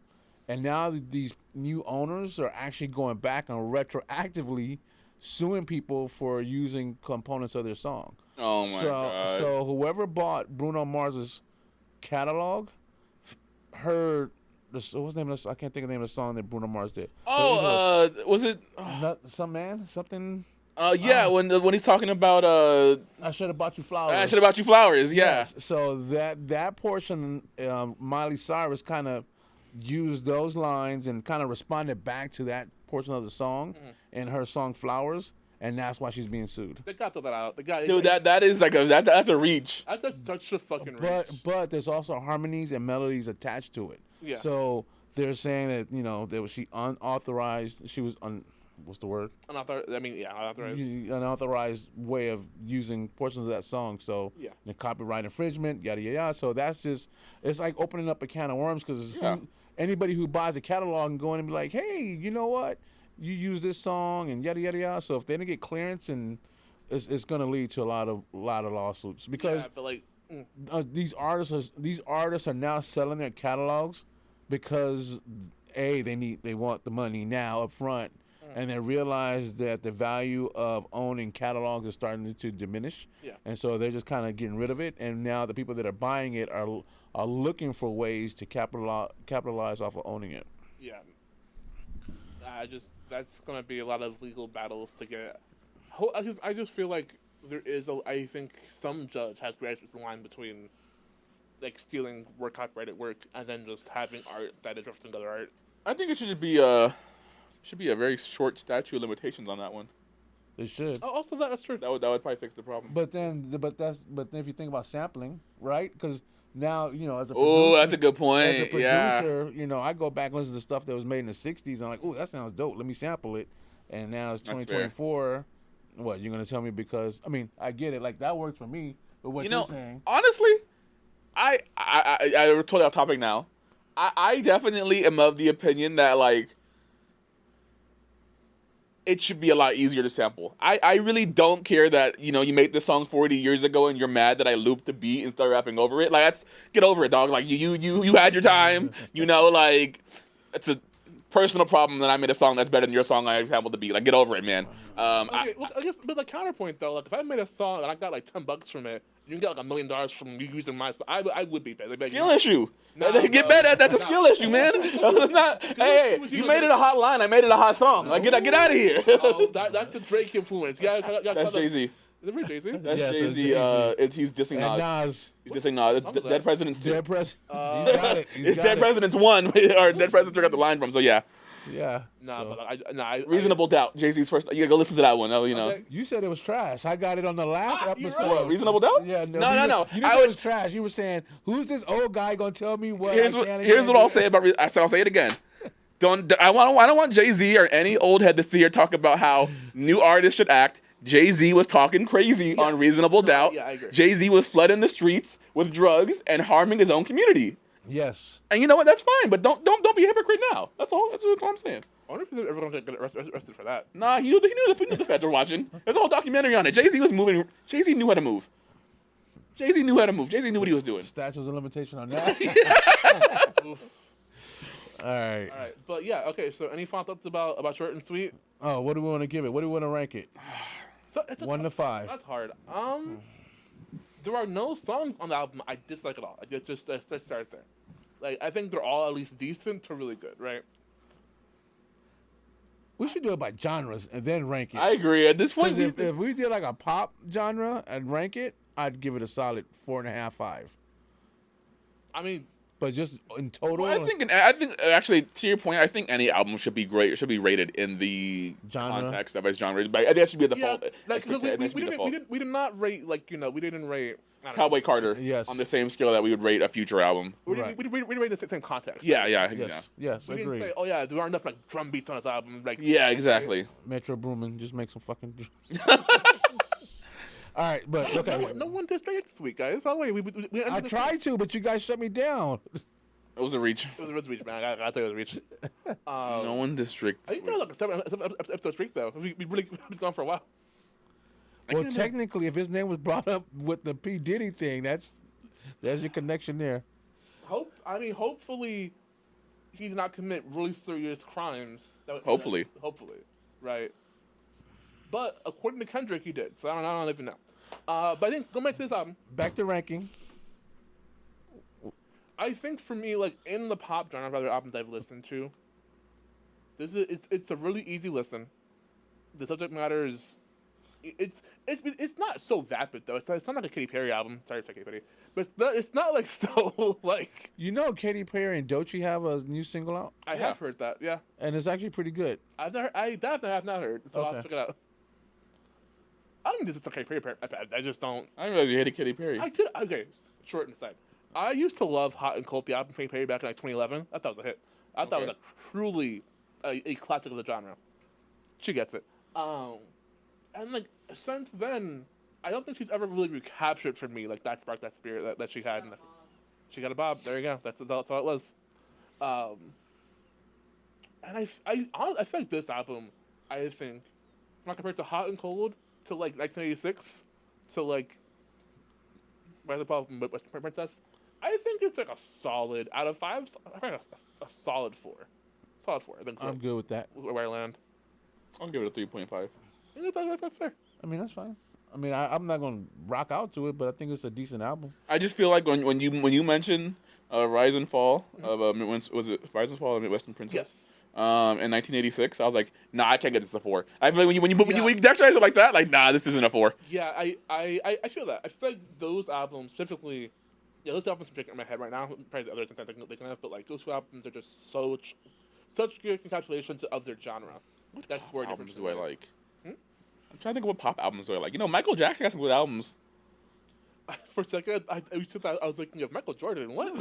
and now these new owners are actually going back and retroactively suing people for using components of their song. Oh my God. So whoever bought Bruno Mars's catalog heard what's the name of this? I can't think of the name of the song that Bruno Mars did. Was it something? Yeah, when he's talking about I should have bought you flowers. I should have bought you flowers. Yeah. Yes. So that portion, Miley Cyrus kind of used those lines and kind of responded back to that portion of the song in her song Flowers, and that's why she's being sued. They got that out. Dude, that is like that's a reach. That's such a fucking reach. But there's also harmonies and melodies attached to it. Yeah. So they're saying that that she unauthorized. She was what's the word? Unauthorized. Unauthorized way of using portions of that song. So the copyright infringement, yada yada yada. So that's just, it's like opening up a can of worms, because anybody who buys a catalog and going and be like, hey, you know what? You use this song and yada yada yada. So if they didn't get clearance, and it's going to lead to a lot of lawsuits, because these artists are now selling their catalogs because they want the money now up front, and they realize that the value of owning catalogs is starting to diminish. Yeah. And so they're just kind of getting rid of it, and now the people that are buying it are looking for ways to capitalize off of owning it. Yeah. That's gonna be a lot of legal battles to get. I just feel like there is I think some judge has grasped the line between like stealing copyrighted work and then just having art that is referencing other art. I think it should be a very short statute of limitations on that one. They should. Oh, also that's true. That would probably fix the problem. But then if you think about sampling, right? Because now, as a producer, that's a good point. As a producer, I go back and listen to stuff that was made in the 60s, and I'm like, that sounds dope. Let me sample it. And now it's 2024. What, you're going to tell me? Because, I get it. Like, that works for me. But what you're saying. Honestly, I totally off topic now. I definitely am of the opinion that, like, it should be a lot easier to sample. I really don't care that, you made this song 40 years ago and you're mad that I looped the beat and started rapping over it. Like, get over it, dog. Like, you had your time. Like, it's a personal problem that I made a song that's better than your song I sampled the beat. Like, get over it, man. I guess, but the counterpoint, though, like, if I made a song and I got, like, $10 from it, you can get, like, $1 million from you using my song, I would be pissed. Skill issue. Get better. That's a skill issue, man. It's not. Hey, you made it a hot line. I made it a hot song. Like, get out of here. That's the Drake influence. That's Jay-Z. Is it really Jay-Z? That's Yes, that's Jay-Z. He's dissing And Nas. Nas. He's dissing Nas. It's What was Dead that? Presidents 2. Dead President. He's got it. He's It's got Dead it. Presidents 1, or Dead Presidents got the line from. So yeah, Yeah. Nah, so. but I Reasonable Doubt. Jay-Z's first. You gotta go listen to that one. You know. Okay. You said it was trash. I got it on the last You're episode. right. What, Reasonable Doubt? Yeah, No. You didn't say it was trash. You were saying, "Who's this old guy gonna tell me what?" Here's I what. can and Here's can't what do? I'll say about. I said I'll say it again. I don't want Jay-Z or any old head to sit here talk about how new artists should act. Jay-Z was talking crazy on Reasonable Doubt. yeah, I agree. Jay-Z was flooding the streets with drugs and harming his own community. Yes. And you know what? That's fine, but don't be a hypocrite now. That's all I'm saying. I wonder if everyone's gonna get arrested for that. Nah, he knew the feds were watching. There's a whole documentary on it. Jay-Z was moving. Jay-Z knew how to move. Jay-Z knew what he was doing. Statutes of limitation on that. All right. All right, but yeah, okay. So any final thoughts about Short and Sweet? Oh, what do we want to give it? What do we want to rank it? So it's 1 to 5. That's hard. There are no songs on the album I dislike at all. I just let's start there. Like I think they're all at least decent to really good, right? We should do it by genres and then rank it. I agree. At this point, Because if we did like a pop genre and rank it, I'd give it a solid 4.5, 5. I mean, But just in total, I think actually to your point, I think any album should be great. It should be rated in the Genre. context of its genre. But I think that should be a yeah, default. like 'cause That should be default. we did not rate we didn't rate I don't know. Cowboy Carter. Yes. On the same scale that we would rate a future album. We didn't rate the same context. Yeah. yes, We didn't agree. say, oh yeah, there aren't enough like drum beats on this album. Like Yeah, exactly. Metro Boomin, just make some fucking. All right, but okay. No one did straight this week, guys. By the way, we I ended this tried to, but you guys shut me down. It was a reach. It was a reach, man. I gotta tell you, it was a reach. No one district. I think that was like a seven episode streak, though. We really been gone for a while. Well, technically, if his name was brought up with the P Diddy thing, there's your connection there. Hopefully, he did not commit really serious crimes. Hopefully, right? But according to Kendrick, he did. So I don't even know. But I think going back to this album, Back to ranking. I think for me, like in the pop genre of other albums I've listened to, it's a really easy listen. The subject matter is, it's not so vapid though. It's not like a Katy Perry album. Sorry for Katy Perry, but it's not like so like. You know, Katy Perry and Doechii have a new single out, I have heard that, yeah. and it's actually pretty good. I've not heard, so I'll check it out. I don't think this is a Katy Perry. I just don't. I didn't realize you hated Katy Perry. I did. Okay, short and aside. I used to love Hot and Cold, the album Katy Perry back in like 2011. I thought it was a hit. I thought it was truly a classic of the genre. She gets it. And like since then, I don't think she's ever really recaptured for me like that spark, that spirit that she had. She got a bob. There you go. That's all it was. And I feel like this album, I think, not compared to Hot and Cold, to like 1986, to like Rise and Fall of Western Princess, I think it's like a solid out of 5. I think a solid 4. Solid 4. I think I'm good with that. where I land. I'll give it a 3.5. I think that's fair. I mean, that's fine. I mean, I'm not gonna rock out to it, but I think it's a decent album. I just feel like when you mention Rise and Fall of was it Rise and Fall of Midwestern Princess? Yes. In 1986, I was like, nah, I can't get this a 4. I feel like when you contextualize it like that, like, nah, this isn't a 4. Yeah, I feel that. I feel like those albums, specifically, those albums are in my head right now. Probably the others I'm thinking of, but like those two albums are just such good encapsulations of their genre. That's where Albums do I like? Hmm? I'm trying to think of what pop albums do I like. You know, Michael Jackson has some good albums. For a second, I was thinking of Michael Jordan. What?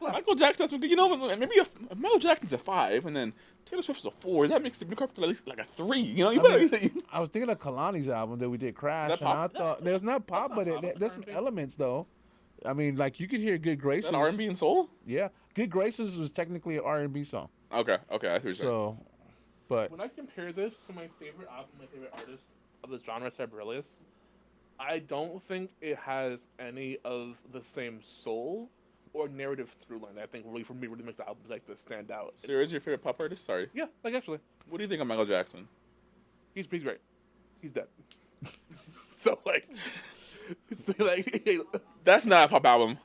Michael Jackson has some good. You know, maybe if Michael Jackson's a 5, and then Taylor Swift's a 4. That makes the Blue Carpet at least like a 3. You know, I was thinking of Kalani's album that we did, Crash, Is that and pop? I thought there's not pop, but there's some elements though. I mean, like you could hear Good Graces. Is that R&B and soul? Yeah, Good Graces was technically an R&B song. Okay, I see what you're saying. So, but When I compare this to my favorite album, my favorite artist of this genre, Sabrillius, I don't think it has any of the same soul or narrative through line that I think really, for me, really makes albums like this stand out. So, is your favorite pop artist? Sorry. Yeah, like actually, What do you think of Michael Jackson? he's great. He's dead. So like, That's not a pop album.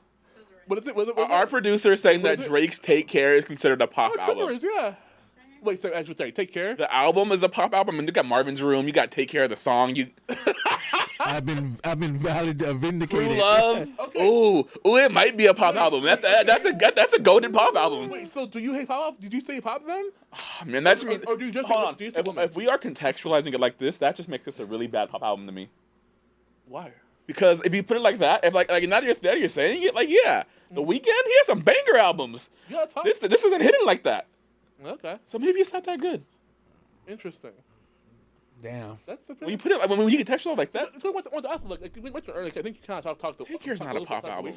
what is it? What is it? Our producer is saying What that is it? Drake's "Take Care" is considered a pop Oh, it's album. Summers, yeah. Wait, so actually, sorry, Take Care. The album is a pop album, and you got Marvin's Room. You got "Take Care" of the song. You I've been vindicated. True Love. Okay. Ooh, it might be a pop album. That's a golden pop album. Wait, so do you hate pop? Did you say pop then? Man, that's me. Or do you just Hold say, on. do you say woman? If we are contextualizing it like this, that just makes this a really bad pop album to me. Why? Because if you put it like that, if like now you're saying it, like yeah, The Weeknd, he has some banger albums. Yeah, it's pop. This isn't hidden like that. Okay, So maybe it's not that good. interesting. Damn. That's the When you put it like when you contextualize like that, It's what I want to ask. Like we mentioned earlier, I think you kind of talked to. Take Care's not a pop album.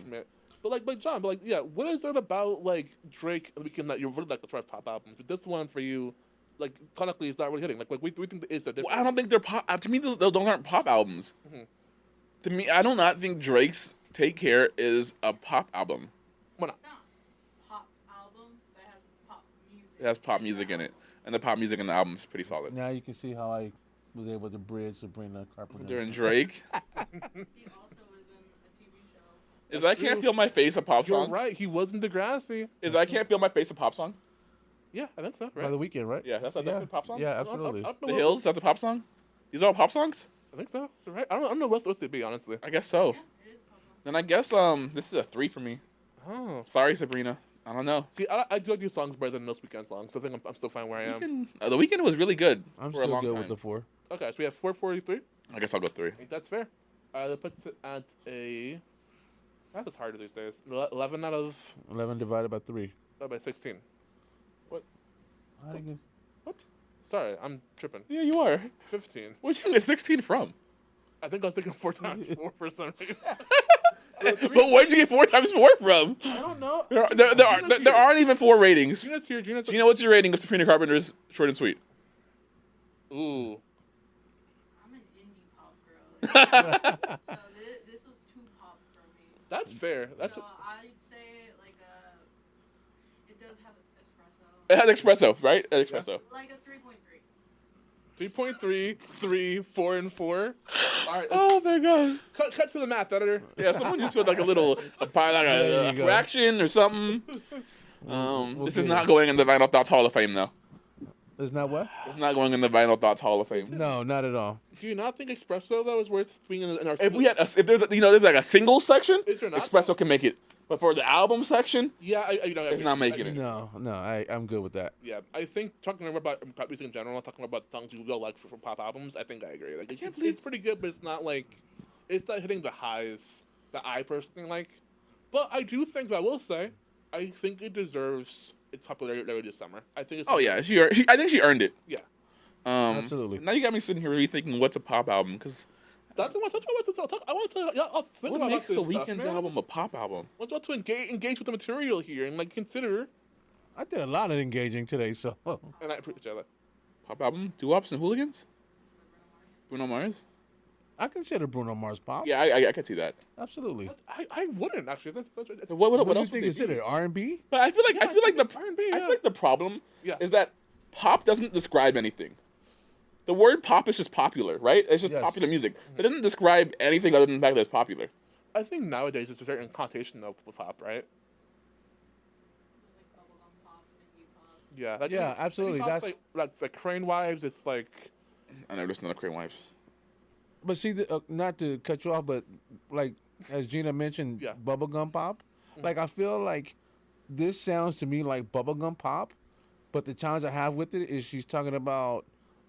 But John, yeah, what is it about like Drake and Weeknd that you really like the first pop albums? But this one for you, like sonically, is not really hitting. Like we think that is the difference. well, I don't think they're pop. To me, those aren't pop albums. Mm-hmm. To me, I do not think Drake's Take Care is a pop album. Why not? It's not pop album, but it has pop music. It has pop music in it, and the pop music in the album is pretty solid. Now you can see how I was able to bridge Sabrina Carpenter. During Drake, He also was in a TV show. is I Can't Feel My Face a pop You're song? right. He was in Degrassi. Is I Can't Feel My Face a pop song? Yeah, I think so. By Right. the Weeknd, right? Yeah, that's a pop song. Yeah, absolutely. The Hills, that's a pop song. These are all pop songs. I think so. Right. I don't know what's supposed to be honestly. I guess so. Yeah, it is pop album. Then I guess this is a 3 for me. Oh. Sorry, Sabrina. I don't know. See, I do like these songs better than most Weeknd songs. So I think I'm still fine where I am. The Weeknd was really good Um, I'm for a still long good time. with the 4. Okay, so we have 443. I guess I'll go 3. I think that's fair. That puts it at a. That is harder these days. 11 out of 11 divided by 3. by 16. What? How do you get- What? Sorry, I'm tripping. Yeah, you are. 15. Where'd you get 16 from? I think I was thinking 4 times 4 for some reason. But where'd you get 4 times 4 from? I don't know. There aren't even 4 ratings. Gina's here. Gina's Do you know what's your rating of Sabrina Carpenter's Short and Sweet? Ooh. I'm an indie pop girl. So this was too pop for me. That's fair. That's So I'd say like it does have espresso. It has espresso, right? Espresso. Like a 3.3. 3.3, 3, 4, and 4. All right. Oh my god. Cut to the math, editor. Yeah, someone just put like a little There a you go. fraction or something. We'll This get is it. not going in the Vinyl Thoughts Hall of Fame, though. It's not what? It's not going in the Vinyl Thoughts Hall of Fame. No, not at all. Do you not think espresso though is worth being in our? If we had, if there's there's like a single section, Is there not? Espresso can make it. But for the album section, Yeah, it's not making it. No, I'm good with that. Yeah, I think talking about pop music in general, talking about the songs you will like from pop albums, I think I agree. Like, it's pretty good, but it's not hitting the highs that I personally like. But I do think that I will say, I think it deserves its popularity this summer. I think it's. Oh yeah, I think she earned it. Yeah. Absolutely. Now you got me sitting here rethinking what's a pop album because That's what I want to talk. I want to think what about makes this the stuff, Weeknd's man. album a pop album? I want to engage with the material here and consider. I did a lot of engaging today, so And I appreciate that. Pop album? Doo-Wops and Hooligans? Bruno Mars? I consider Bruno Mars pop. Yeah, I could see that. Absolutely. I wouldn't actually. That's What What do you else think would they be? considered R&B? But I feel like Yeah, I feel like the R&B, I yeah. feel like the problem Yeah. is that pop doesn't describe anything. The word pop is just popular, right? It's just Yes. popular music. It doesn't describe anything other than the fact that it's popular. I think nowadays it's a certain connotation of pop, right? There's like bubblegum pop, indie pop. Yeah. Yeah, absolutely. Pop's That's like Crane Wives. It's like I never listened to Crane Wives. But see, not to cut you off, but like as Gina mentioned, Yeah. bubblegum pop. Like I feel like this sounds to me like bubblegum pop, but the challenge I have with it is she's talking about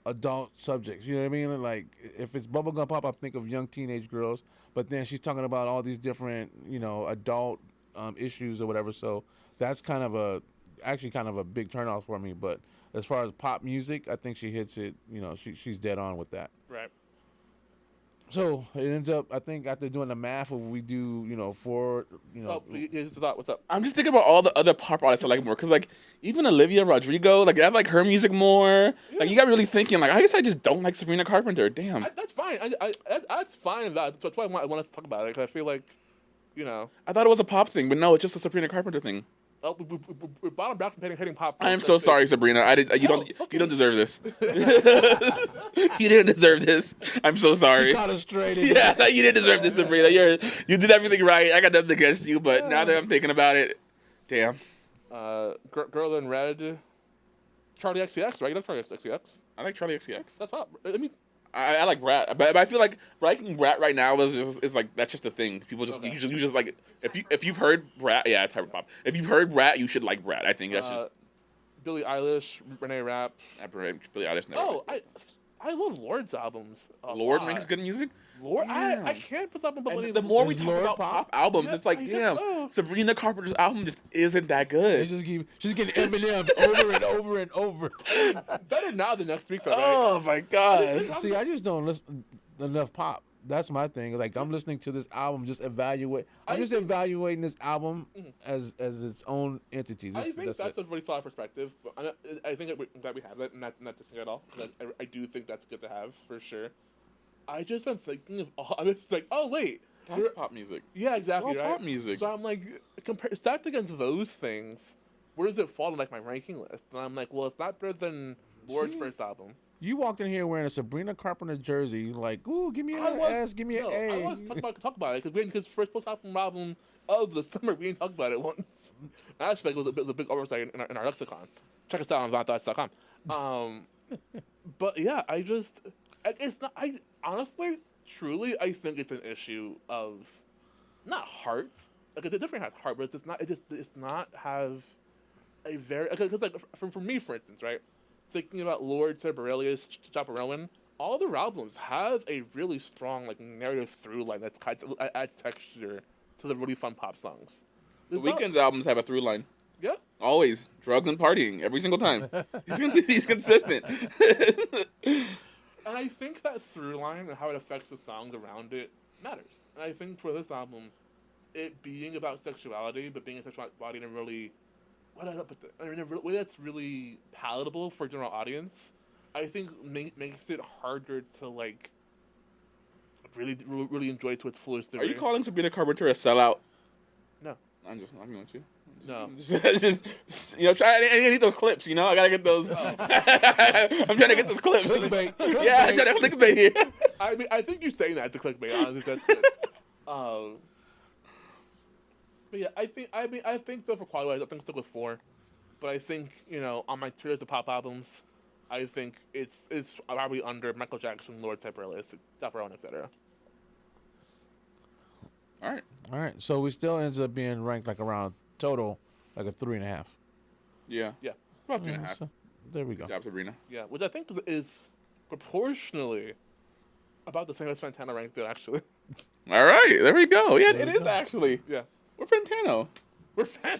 adult subjects. You know what I mean? Like if it's bubblegum pop, I think of young teenage girls, but then she's talking about all these different, adult issues or whatever. So that's kind of a big turnoff for me. But as far as pop music, I think she hits it. She's dead on with that. right. So it ends up, I think, after doing the math, if we do, four, Oh, here's the thought. What's up? I'm just thinking about all the other pop artists I like more, cause like even Olivia Rodrigo, like I like her music more. Like you got me really thinking, like I guess I just don't like Sabrina Carpenter. Damn. That's fine. That's fine. That's why I want us to talk about it. Because I feel like, I thought it was a pop thing, but no, it's just a Sabrina Carpenter thing. we're bottom back from hitting pop. I am so sorry, Sabrina. You No, you don't deserve this. You didn't deserve this. I'm so sorry. Got us straight in. Yeah, no, you didn't deserve this, Sabrina. You did everything right. I got nothing against you, but now that I'm thinking about it, damn. Girl in Red, Charlie XCX, right? You know Charlie XCX. I like Charlie XCX. That's pop. I mean, I like Brat, but I feel like liking Brat right now is like that's just a thing. People just you just like if you've heard Brat, yeah, type of pop. If you've heard Brat, you should like Brat. I think that's just Billie Eilish, Renee Rapp. Billie Eilish. Never Oh, I love Lord's albums. Lord makes good music. Lord, I can't put up with And the more we Is talk Lord about pop? pop albums, Yeah, it's like, I guess damn, so. Sabrina Carpenter's album just isn't that They good. just getting Eminem over and over and over. Better now than next week, though, right? Oh my god. See, I just don't listen enough pop. That's my thing. Like I'm listening to this album, just evaluate. I'm just evaluating this album as its own entity. I think that's it. a really solid perspective. But I think that we have that, and not to sing at all. I do think that's good to have for sure. I just am thinking of all. I'm just like, oh wait, That's pop music. yeah, exactly, It's all right. pop music. So I'm like, stacked against those things, where does it fall in like my ranking list? And I'm like, well, it's not better than Lord's See? first album. You walked in here wearing a Sabrina Carpenter jersey, like, ooh, give me an S, give me an A. I was talk about it because first post album of the summer we didn't talk about it once. I actually think it was a big oversight in our lexicon. Check us out on VonThoughts.com. But yeah, it's not. I honestly, truly, I think it's an issue of not heart. Like it definitely has heart, but it's not have a very because like for me, for instance, right. Thinking about Lord, Tiberius, Chaperone, all their albums have a really strong like narrative through line that adds texture to the really fun pop songs. The Weeknd's albums have a through line. Yeah. Always drugs and partying every single time. He's consistent. And I think that through line and how it affects the songs around it matters. And I think for this album, it being about sexuality, but being a sexuality in a really in a way that's really palatable for a general audience, I think makes it harder to like really enjoy to its fullest degree. Are you calling Sabrina Carpenter a sellout? No. I'm going to. No. Just I need those clips, you know? I gotta get those. I'm trying to get those clips. Clickbait. Yeah, I'm trying to clickbait here. I mean, I think you saying that to clickbait. Honestly, that's good. But yeah, I think though for quality wise, I think I'll stick with 4. But I think on my tiers of pop albums, I think it's probably under Michael Jackson, Lord Tiberius, etc. All right. So we still ends up being ranked like around total like a 3.5. Yeah. Yeah. About 3.5. So, there we go. Good job, Sabrina. Yeah, which I think is proportionally about the same as Fantana ranked it, actually. All right. There we go. Yeah, it is actually. Yeah. We're Fantano. We're Fantano.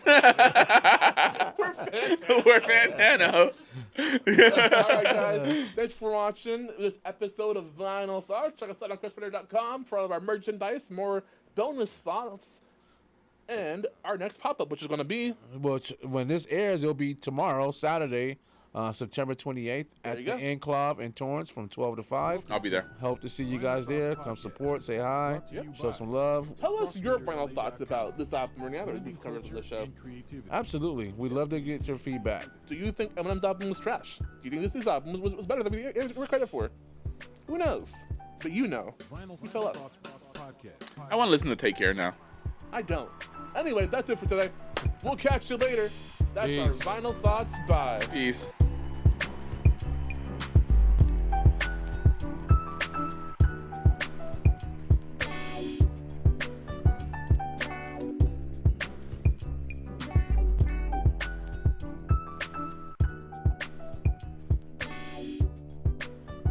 We're Fantano. All right, guys. Thanks for watching this episode of Vinyl Thoughts. Check us out on ChrisFader.com for all of our merchandise, more bonus thoughts, and our next pop-up, which is going to be... Which, when this airs, it'll be tomorrow, Saturday, September 28th, at you the go. Enclave in Torrance from 12 to 5. I'll be there. Hope to see you guys there. Come support, say hi, show some love. Tell us your final thoughts about this album or any other we've covered on the show. Absolutely. We'd love to get your feedback. Do you think Eminem's album was trash? Do you think this album was better than we're credit for? Who knows? But you know. You tell us. I want to listen to Take Care now. I don't. Anyway, that's it for today. We'll catch you later. That's our Peace. Vinyl Thoughts. Bye. Peace.